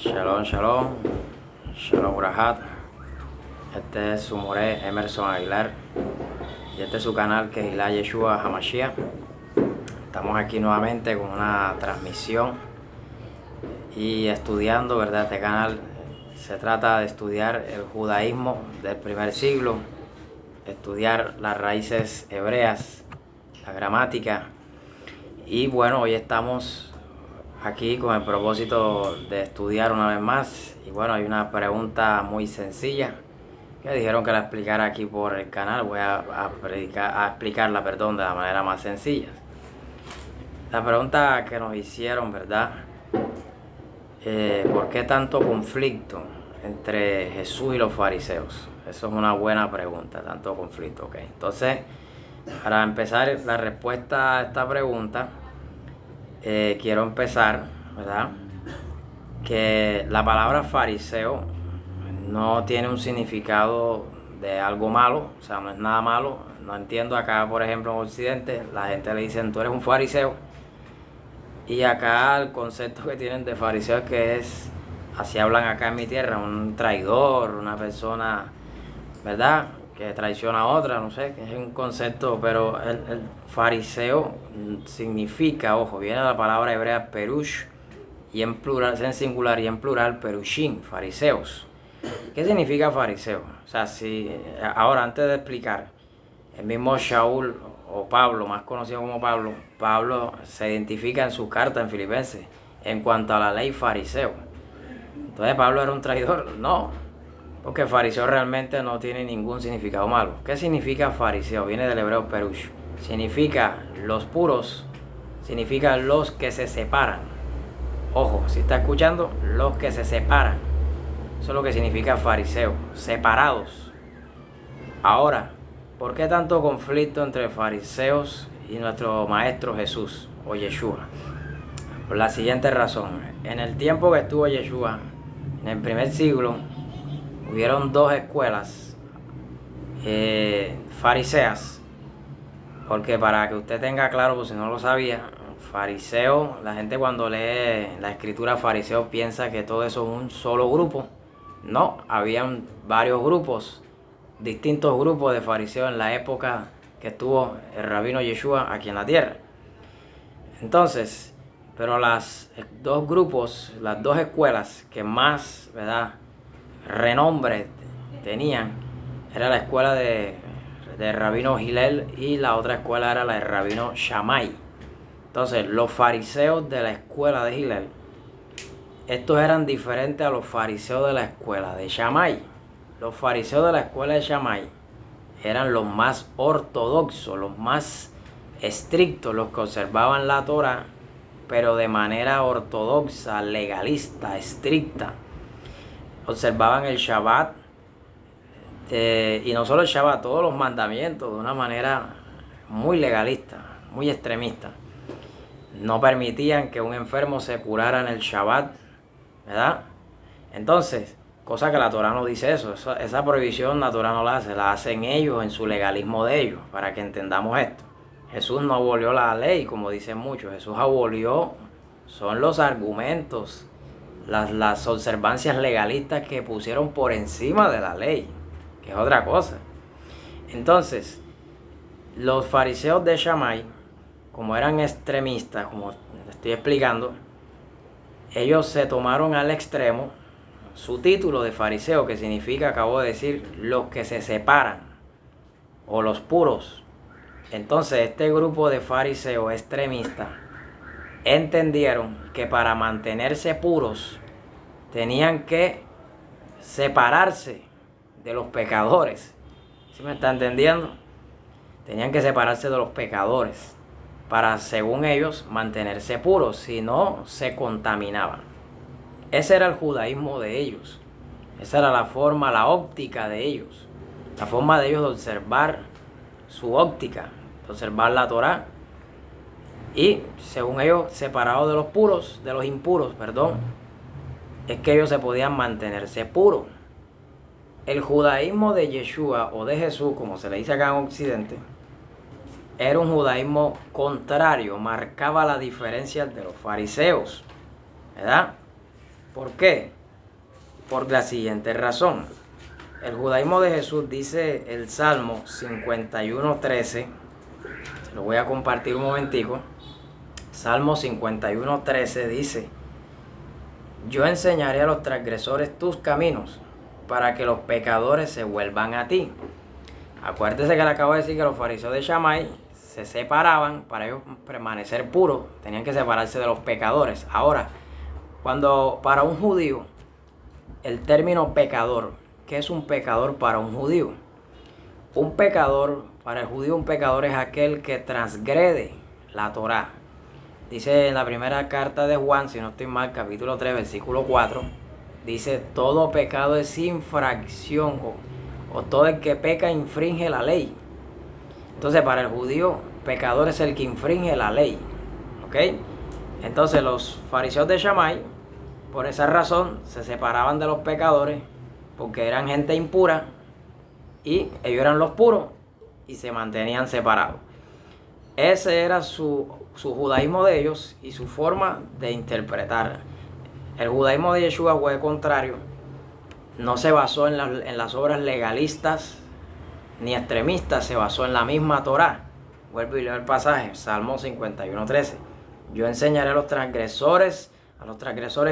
Shalom, shalom, shalom Urahat. Este es su moré Emerson Aguilar y este es su canal que es Hilá Yeshua Hamashiach. Estamos aquí nuevamente con una transmisión y estudiando, ¿verdad? Este canal se trata de estudiar el judaísmo del primer siglo, estudiar las raíces hebreas, la gramática. Y bueno, hoy estamos aquí con el propósito de estudiar una vez más. Y bueno, hay una pregunta muy sencilla que dijeron que la explicara aquí por el canal. Voy a explicarla, de la manera más sencilla. La pregunta que nos hicieron, ¿verdad? ¿Por qué tanto conflicto entre Jesús y los fariseos? Eso es una buena pregunta, tanto conflicto, ¿ok? Entonces, para empezar la respuesta a esta pregunta, quiero empezar, ¿verdad? Que la palabra fariseo no tiene un significado de algo malo, o sea, no es nada malo. No entiendo acá, por ejemplo, en Occidente, la gente le dicen, tú eres un fariseo. Y acá el concepto que tienen de fariseo es que es, así hablan acá en mi tierra, un traidor, una persona, ¿verdad?, que traiciona a otra, no sé, que es un concepto, pero el fariseo significa, ojo, viene de la palabra hebrea perush, y en plural, en singular y en plural, perushim, fariseos. ¿Qué significa fariseo? O sea, si ahora, antes de explicar, el mismo Shaul o Pablo, más conocido como Pablo se identifica en su carta en Filipenses en cuanto a la ley fariseo. Entonces, ¿Pablo era un traidor? No, porque fariseo realmente no tiene ningún significado malo. ¿Qué significa fariseo? Viene del hebreo perush. Significa los puros, significa los que se separan. Ojo, si está escuchando, los que se separan. Eso es lo que significa fariseo, separados. Ahora, ¿por qué tanto conflicto entre fariseos y nuestro maestro Jesús o Yeshua? Por la siguiente razón. En el tiempo que estuvo Yeshua, en el primer siglo, hubieron dos escuelas fariseas. Porque para que usted tenga claro, pues si no lo sabía, fariseo, la gente cuando lee la escritura fariseo piensa que todo eso es un solo grupo. No, habían varios grupos, distintos grupos de fariseos en la época que estuvo el rabino Yeshua aquí en la tierra. Entonces, pero las dos grupos, las dos escuelas que más, ¿verdad?, renombre tenían, era la escuela de rabino Hillel y la otra escuela era la de rabino Shammai. Entonces, los fariseos de la escuela de Hillel, estos eran diferentes a los fariseos de la escuela de Shammai. Los fariseos de la escuela de Shammai eran los más ortodoxos, los más estrictos, los que observaban la Torah, pero de manera ortodoxa, legalista, estricta. Observaban el Shabbat, y no solo el Shabbat, todos los mandamientos de una manera muy legalista, muy extremista. No permitían que un enfermo se curara en el Shabbat, ¿verdad? Entonces, cosa que la Torah no dice eso. Esa prohibición la Torah no la hace, la hacen ellos en su legalismo de ellos, para que entendamos esto. Jesús no abolió la ley, como dicen muchos. Jesús abolió, son los argumentos, las observancias legalistas que pusieron por encima de la ley, que es otra cosa. Entonces, los fariseos de Shammai, como eran extremistas, como estoy explicando, ellos se tomaron al extremo su título de fariseo, que significa, acabo de decir, los que se separan o los puros. Entonces, este grupo de fariseos extremistas entendieron que para mantenerse puros tenían que separarse de los pecadores. ¿Sí me está entendiendo? Tenían que separarse de los pecadores para, según ellos, mantenerse puros, si no se contaminaban. Ese era el judaísmo de ellos. Esa era la forma, la óptica de ellos. La forma de ellos de observar su óptica, de observar la Torah. Y, según ellos, separados de los puros, de los impuros, es que ellos se podían mantenerse puros. El judaísmo de Yeshua o de Jesús, como se le dice acá en Occidente, era un judaísmo contrario, marcaba la diferencia de los fariseos, ¿verdad? ¿Por qué? Por la siguiente razón. El judaísmo de Jesús dice el Salmo 51:13. Se lo voy a compartir un momentico. Salmo 51:13 dice: yo enseñaré a los transgresores tus caminos, para que los pecadores se vuelvan a ti. Acuérdese que le acabo de decir que los fariseos de Shammai se separaban para ellos permanecer puros, tenían que separarse de los pecadores. Ahora, cuando para un judío, el término pecador, ¿qué es un pecador para un judío? Un pecador, para el judío, un pecador es aquel que transgrede la Torá. Dice en la primera carta de Juan, si no estoy mal, capítulo 3, versículo 4, dice: todo pecado es infracción, o todo el que peca infringe la ley. Entonces, para el judío, pecador es el que infringe la ley. ¿Ok? Entonces, los fariseos de Shammai, por esa razón, se separaban de los pecadores, porque eran gente impura, y ellos eran los puros, y se mantenían separados. Ese era su judaísmo de ellos y su forma de interpretar. El judaísmo de Yeshua fue contrario. No se basó en las obras legalistas ni extremistas, se basó en la misma Torá. Vuelvo y leo el pasaje, Salmo 51:13. Yo enseñaré a los transgresores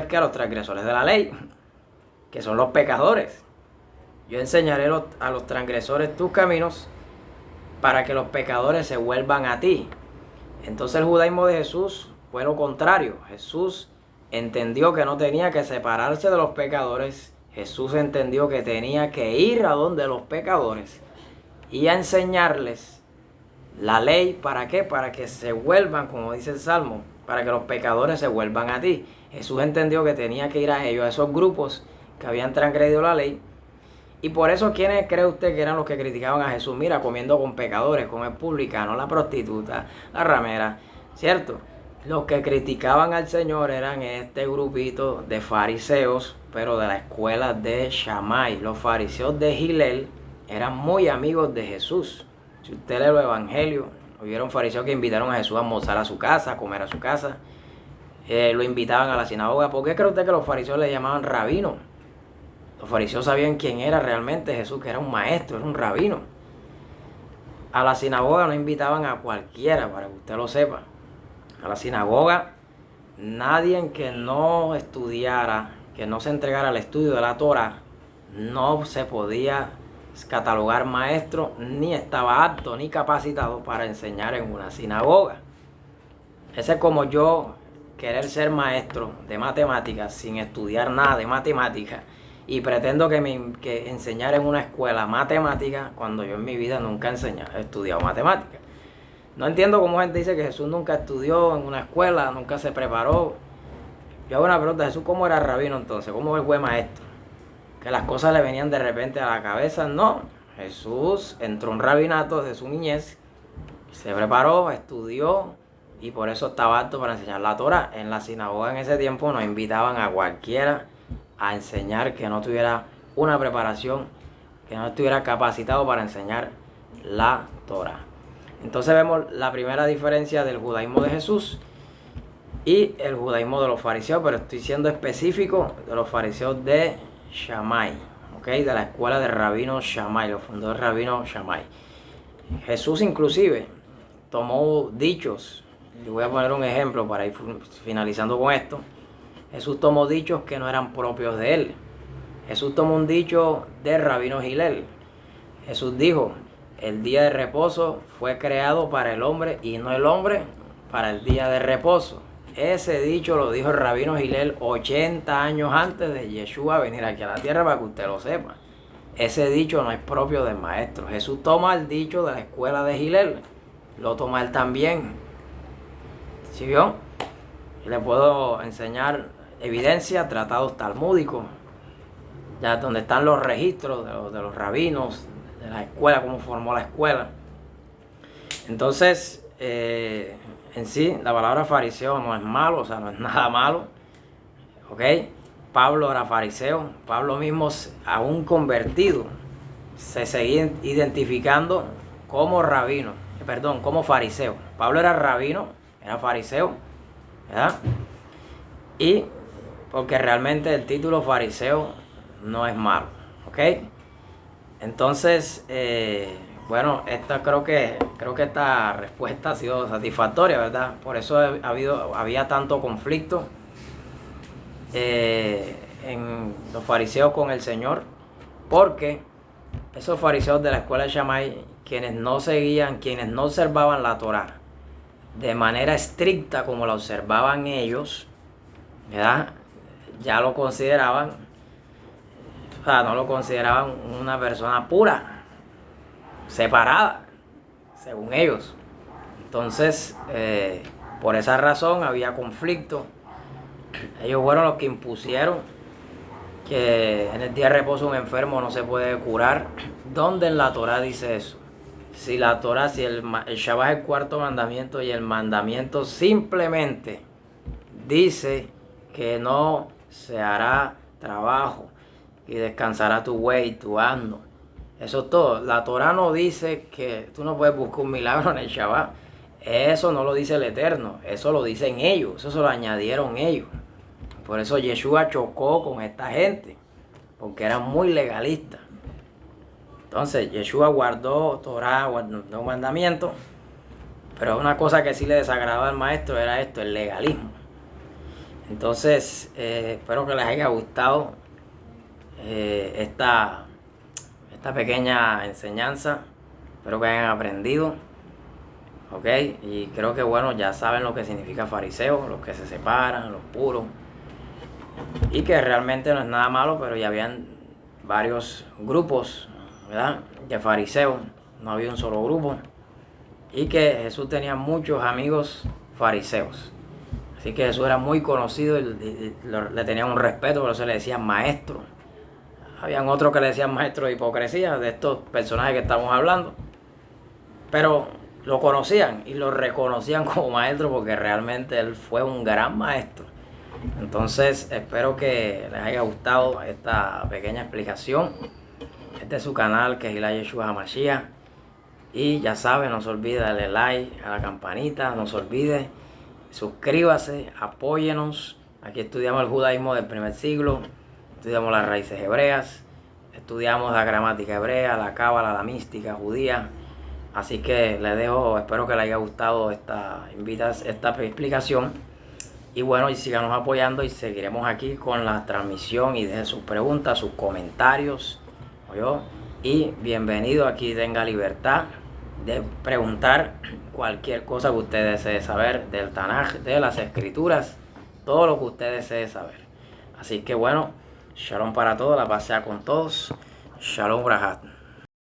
¿qué? A los transgresores de la ley, que son los pecadores. Yo enseñaré a los transgresores tus caminos, para que los pecadores se vuelvan a ti. Entonces el judaísmo de Jesús fue lo contrario. Jesús entendió que no tenía que separarse de los pecadores. Jesús entendió que tenía que ir a donde los pecadores y a enseñarles la ley. ¿Para qué? Para que se vuelvan, como dice el Salmo, para que los pecadores se vuelvan a ti. Jesús entendió que tenía que ir a ellos, a esos grupos que habían transgredido la ley. Y por eso, ¿quiénes cree usted que eran los que criticaban a Jesús? Mira, comiendo con pecadores, con el publicano, la prostituta, la ramera, ¿cierto? Los que criticaban al Señor eran este grupito de fariseos, pero de la escuela de Shammai. Los fariseos de Hillel eran muy amigos de Jesús. Si usted lee los evangelios, hubieron fariseos que invitaron a Jesús a almorzar a su casa, a comer a su casa. Lo invitaban a la sinagoga. ¿Por qué cree usted que los fariseos le llamaban rabino? Los fariseos sabían quién era realmente Jesús, que era un maestro, era un rabino. A la sinagoga no invitaban a cualquiera, para que usted lo sepa. A la sinagoga, nadie que no estudiara, que no se entregara al estudio de la Torah, no se podía catalogar maestro, ni estaba apto, ni capacitado para enseñar en una sinagoga. Ese es como yo querer ser maestro de matemáticas sin estudiar nada de matemáticas, y pretendo que enseñar en una escuela matemática cuando yo en mi vida nunca he estudiado matemáticas. No entiendo cómo gente dice que Jesús nunca estudió en una escuela, nunca se preparó. Yo hago una pregunta: ¿Jesús cómo era rabino entonces? ¿Cómo fue maestro? ¿Que las cosas le venían de repente a la cabeza? No. Jesús entró en un rabinato de su niñez, se preparó, estudió, y por eso estaba apto para enseñar la Torah. En la sinagoga en ese tiempo nos invitaban a cualquiera a enseñar que no tuviera una preparación, que no estuviera capacitado para enseñar la Torah. Entonces vemos la primera diferencia del judaísmo de Jesús y el judaísmo de los fariseos, pero estoy siendo específico de los fariseos de Shammai, ¿okay? De la escuela de rabino Shammai, lo fundó el rabino Shammai. Jesús inclusive tomó dichos, y voy a poner un ejemplo para ir finalizando con esto. Jesús tomó dichos que no eran propios de él. Jesús tomó un dicho de rabino Hillel. Jesús dijo: el día de reposo fue creado para el hombre y no el hombre para el día de reposo. Ese dicho lo dijo el rabino Hillel 80 años antes de Yeshua venir aquí a la tierra, para que usted lo sepa. Ese dicho no es propio del maestro. Jesús toma el dicho de la escuela de Hillel, lo toma él también. ¿Sí vio? Y le puedo enseñar evidencia, tratados talmúdicos, ya donde están los registros de los rabinos, de la escuela, cómo formó la escuela. Entonces, en sí, la palabra fariseo no es malo, o sea, no es nada malo. ¿Ok? Pablo era fariseo. Pablo mismo, aún convertido, se seguía identificando como rabino, como fariseo. Pablo era rabino, era fariseo, ¿verdad? Y porque realmente el título fariseo no es malo, ¿ok? Entonces, bueno, creo que esta respuesta ha sido satisfactoria, ¿verdad? Por eso había tanto conflicto en los fariseos con el Señor, porque esos fariseos de la escuela de Shammai, quienes no observaban la Torá de manera estricta como la observaban ellos, ¿verdad? Ya lo consideraban, o sea, no lo consideraban una persona pura, separada, según ellos. Entonces, por esa razón había conflicto. Ellos fueron los que impusieron que en el día de reposo un enfermo no se puede curar. ¿Dónde en la Torá dice eso? Si la Torá, si el Shabbat es el cuarto mandamiento y el mandamiento simplemente dice que no se hará trabajo y descansará tu buey, tu asno. Eso es todo. La Torá no dice que tú no puedes buscar un milagro en el Shabbat. Eso no lo dice el Eterno, eso lo dicen ellos, eso se lo añadieron ellos. Por eso Yeshua chocó con esta gente, porque eran muy legalistas. Entonces Yeshua guardó Torá, guardó mandamientos, pero una cosa que sí le desagradaba al maestro era esto, el legalismo. Entonces, espero que les haya gustado esta pequeña enseñanza. Espero que hayan aprendido. ¿Ok? Y creo que, bueno, ya saben lo que significa fariseo, los que se separan, los puros. Y que realmente no es nada malo, pero ya habían varios grupos, ¿verdad?, de fariseos. No había un solo grupo. Y que Jesús tenía muchos amigos fariseos. Así que Jesús era muy conocido y le tenían un respeto, por eso le decían maestro. Habían otros que le decían maestro de hipocresía, de estos personajes que estamos hablando. Pero lo conocían y lo reconocían como maestro porque realmente él fue un gran maestro. Entonces espero que les haya gustado esta pequeña explicación. Este es su canal, que es Yeshua HaMashiach. Y ya saben, no se olvide darle like a la campanita, no se olvide, suscríbase, apóyenos. Aquí estudiamos el judaísmo del primer siglo, estudiamos las raíces hebreas, estudiamos la gramática hebrea, la cábala, la mística judía. Así que les dejo, espero que les haya gustado esta explicación. Y bueno, y síganos apoyando y seguiremos aquí con la transmisión y dejen sus preguntas, sus comentarios. ¿Oyó? Y bienvenido, aquí tenga libertad de preguntar cualquier cosa que usted desee saber del Tanaj, de las escrituras, todo lo que usted desee saber. Así que bueno, shalom para todos, la paz sea con todos. Shalom Brahat.